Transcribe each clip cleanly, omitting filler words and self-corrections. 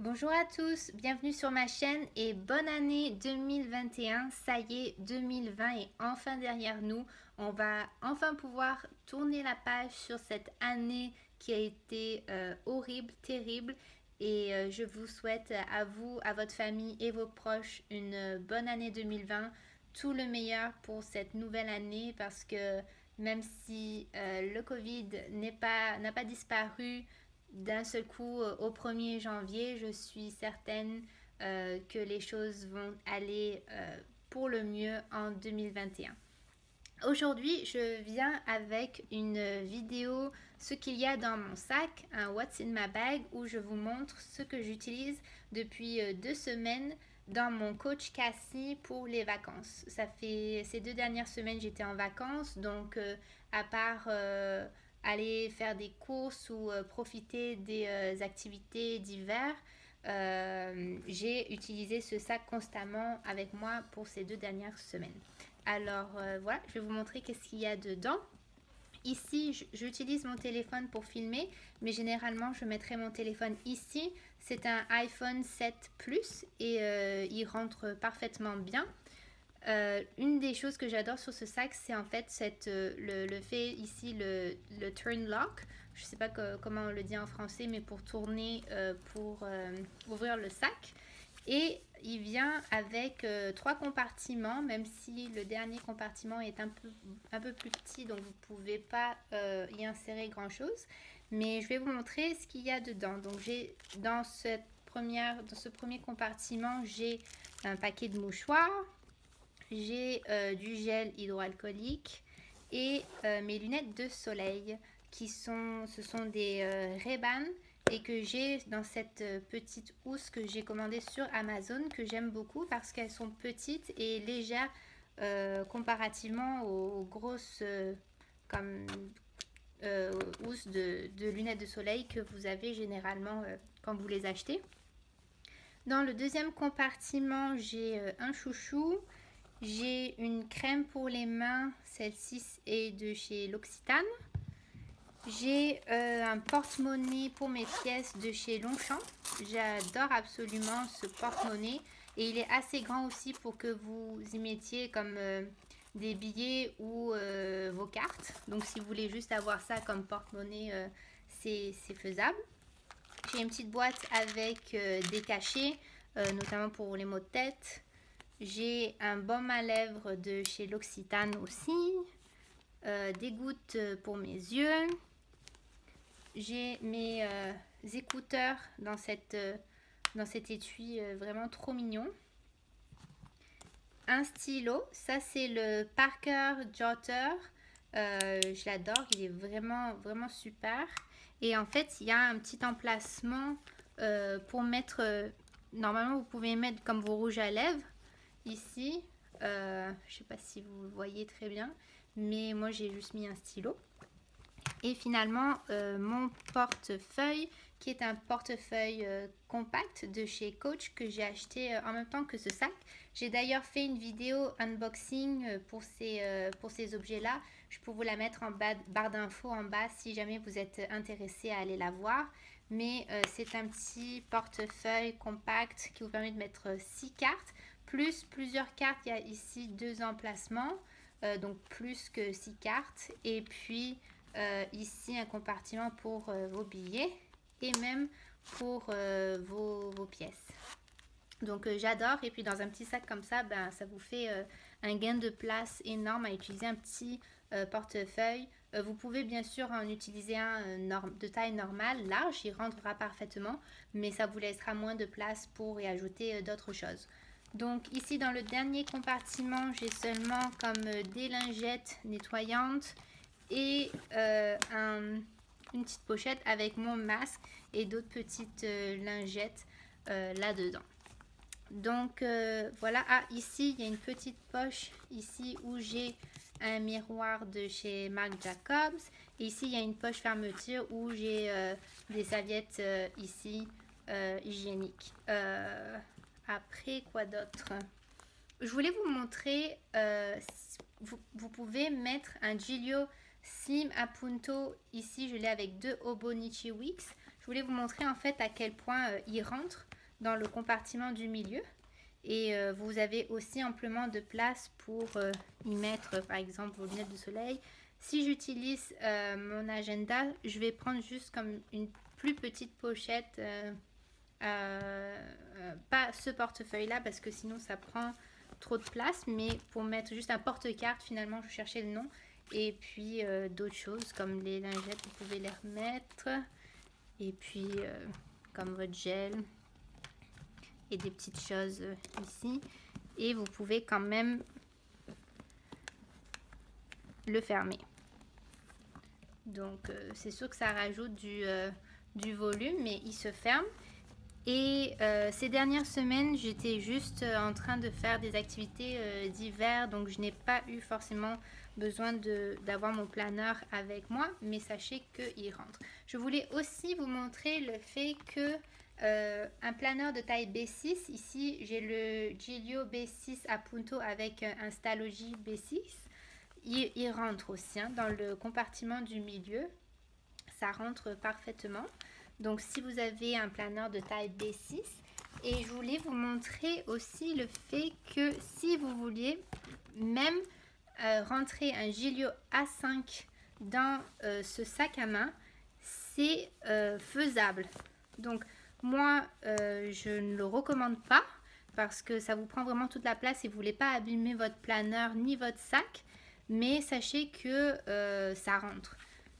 Bonjour à tous, bienvenue sur ma chaîne et bonne année 2021. Ça y est, 2020 est enfin derrière nous. On va enfin pouvoir tourner la page sur cette année qui a été horrible, terrible. Et je vous souhaite à vous, à votre famille et vos proches une bonne année 2020. Tout le meilleur pour cette nouvelle année parce que même si le Covid n'a pas disparu, d'un seul coup au 1er janvier, je suis certaine que les choses vont aller pour le mieux en 2021. Aujourd'hui, je viens avec une vidéo ce qu'il y a dans mon sac, un What's in my bag, où je vous montre ce que j'utilise depuis 2 semaines dans mon coach Cassie pour les vacances. Ça fait ces 2 dernières semaines j'étais en vacances, donc à part aller faire des courses ou profiter des activités d'hiver, j'ai utilisé ce sac constamment avec moi pour ces 2 dernières semaines. Alors voilà, je vais vous montrer qu'est-ce qu'il y a dedans. Ici, j'utilise mon téléphone pour filmer, mais généralement, je mettrai mon téléphone ici. C'est un iPhone 7 Plus et il rentre parfaitement bien. Une des choses que j'adore sur ce sac, c'est en fait le fait ici, le turn lock. Je ne sais pas comment on le dit en français, mais pour tourner, pour ouvrir le sac. Et il vient avec 3 compartiments, même si le dernier compartiment est un peu plus petit, donc vous ne pouvez pas y insérer grand chose. Mais je vais vous montrer ce qu'il y a dedans. Donc dans ce premier compartiment, j'ai un paquet de mouchoirs, j'ai du gel hydroalcoolique et mes lunettes de soleil ce sont des Ray-Ban et que j'ai dans cette petite housse que j'ai commandée sur Amazon, que j'aime beaucoup parce qu'elles sont petites et légères comparativement aux grosses comme housses de lunettes de soleil que vous avez généralement quand vous les achetez. Dans le deuxième compartiment, j'ai un chouchou, j'ai une crème pour les mains, celle-ci est de chez L'Occitane. J'ai un porte-monnaie pour mes pièces de chez Longchamp. J'adore absolument ce porte-monnaie et il est assez grand aussi pour que vous y mettiez comme des billets ou vos cartes. Donc si vous voulez juste avoir ça comme porte-monnaie, c'est faisable. J'ai une petite boîte avec des cachets, notamment pour les maux de tête. J'ai un baume à lèvres de chez L'Occitane aussi. Des gouttes pour mes yeux. J'ai mes écouteurs dans cet étui vraiment trop mignon. Un stylo, ça c'est le Parker Jotter. Je l'adore, il est vraiment, vraiment super. Et en fait, il y a un petit emplacement pour mettre... normalement, vous pouvez mettre comme vos rouges à lèvres ici. Je ne sais pas si vous le voyez très bien, mais moi j'ai juste mis un stylo. Et finalement, mon portefeuille, qui est un portefeuille compact de chez Coach que j'ai acheté en même temps que ce sac. J'ai d'ailleurs fait une vidéo unboxing pour ces objets-là. Je peux vous la mettre en barre d'infos en bas si jamais vous êtes intéressé à aller la voir. Mais c'est un petit portefeuille compact qui vous permet de mettre 6 cartes, plus plusieurs cartes. Il y a ici 2 emplacements, donc plus que 6 cartes. Et puis... ici un compartiment pour vos billets et même pour vos pièces. Donc j'adore, et puis dans un petit sac comme ça, ben, ça vous fait un gain de place énorme à utiliser un petit portefeuille. Vous pouvez bien sûr en utiliser un de taille normale, large, il rentrera parfaitement, mais ça vous laissera moins de place pour y ajouter d'autres choses. Donc ici dans le dernier compartiment, j'ai seulement comme des lingettes nettoyantes et une petite pochette avec mon masque et d'autres petites lingettes là-dedans. Donc voilà, ici il y a une petite poche ici où j'ai un miroir de chez Marc Jacobs. Et ici il y a une poche fermeture où j'ai des serviettes ici hygiéniques. Après quoi d'autre? Je voulais vous montrer, vous pouvez mettre un Giglio Slim Appunto. Ici je l'ai avec 2 Hobonichi Wicks. Je voulais vous montrer en fait à quel point il rentre. dans le compartiment du milieu. Et vous avez aussi amplement de place pour y mettre par exemple vos lunettes de soleil. Si j'utilise mon agenda, je vais prendre juste comme une plus petite pochette, pas ce portefeuille là parce que sinon ça prend trop de place, mais pour mettre juste un porte-carte, finalement je cherchais le nom. Et puis d'autres choses comme les lingettes, vous pouvez les remettre. Et puis comme votre gel et des petites choses ici. Et vous pouvez quand même le fermer. Donc c'est sûr que ça rajoute du volume, mais il se ferme. Et ces dernières semaines, j'étais juste en train de faire des activités d'hiver, donc je n'ai pas eu forcément besoin d'avoir mon planeur avec moi, mais sachez qu'il rentre. Je voulais aussi vous montrer le fait que un planeur de taille B6, ici j'ai le Giglio B6 à Punto avec un Stalogy B6, il rentre aussi hein, dans le compartiment du milieu, ça rentre parfaitement. Donc si vous avez un planeur de taille B6, et je voulais vous montrer aussi le fait que si vous vouliez même rentrer un Giglio A5 dans ce sac à main, c'est faisable. Donc moi je ne le recommande pas parce que ça vous prend vraiment toute la place et vous ne voulez pas abîmer votre planeur ni votre sac, mais sachez que ça rentre.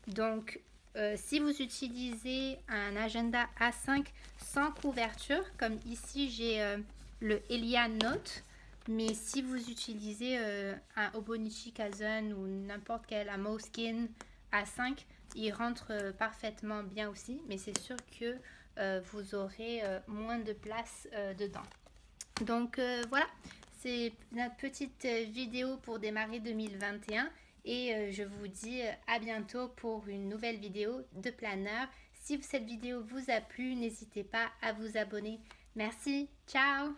Donc si vous utilisez un agenda A5 sans couverture, comme ici j'ai le Elia Note, mais si vous utilisez un Hobonichi Kaizen ou n'importe quel, un Moleskine A5, il rentre parfaitement bien aussi, mais c'est sûr que vous aurez moins de place dedans. Donc voilà, c'est notre petite vidéo pour démarrer 2021 et je vous dis à bientôt pour une nouvelle vidéo de planeur. Si cette vidéo vous a plu, n'hésitez pas à vous abonner. Merci, ciao!